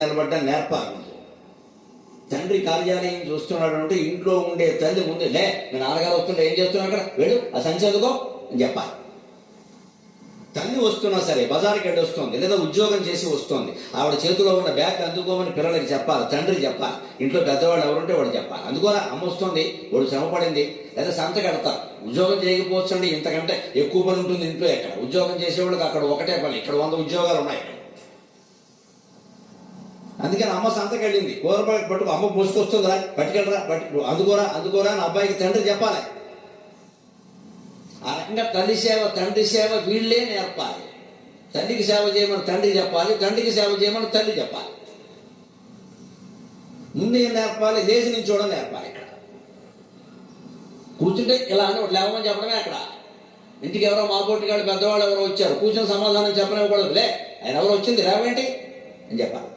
నిలబడ్డా నేర్పాలి. తండ్రి కార్యాలయం చూస్తున్నాడు అంటే ఇంట్లో ఉండే తల్లి ముందు లే మీ నాన్నగారు వస్తుంటే ఏం చేస్తున్నావు అక్కడ వెళ్ళు ఆ సంచి అందుకో అని చెప్పాలి. తల్లి వస్తున్నా సరే బజార్కి వెళ్ళి వస్తుంది లేదా ఉద్యోగం చేసి వస్తుంది, ఆవిడ చేతిలో ఉన్న బ్యాగ్ అందుకోమని పిల్లలకి చెప్పాలి, తండ్రి చెప్పాలి. ఇంట్లో పెద్దవాళ్ళు ఎవరుంటే వాడు చెప్పాలి. అందుకోరా అమ్మ వస్తుంది, వాడు శ్రమపడింది, లేదా సంతకెడతారు. ఉద్యోగం చేయకపోవచ్చండి, ఇంతకంటే ఎక్కువ పని ఉంటుంది ఇంట్లో. ఎక్కడ ఉద్యోగం చేసేవాళ్ళకి అక్కడ ఒకటే పని, ఇక్కడ 100 ఉద్యోగాలు ఉన్నాయి. అందుకని అమ్మ సంతకెళ్ళింది, కూరపాటు పట్టుకు అమ్మ మోసుకొస్తుందిరా పట్టుకెళ్ళరా అందుకోరా అని అబ్బాయికి తండ్రి చెప్పాలి. ఆ రకంగా తల్లి సేవ తండ్రి సేవ వీళ్ళే నేర్పాలి. తండ్రికి సేవ చేయమని తండ్రి చెప్పాలి, తండ్రికి సేవ చేయమని తల్లి చెప్పాలి. ముందు ఏం నేర్పాలి? లేచి నుంచి చూడడం నేర్పాలి. ఇక్కడ కూర్చుంటే ఇలా అని ఒకటి లేవమని చెప్పడమే. అక్కడ ఇంటికి ఎవరో మాపోటి గాళ్ళు పెద్దవాళ్ళు ఎవరో వచ్చారు, కూర్చొని సమాధానం చెప్పనివ్వకూడదు. లే ఆయన ఎవరో వచ్చింది లేవేంటి అని చెప్పాలి.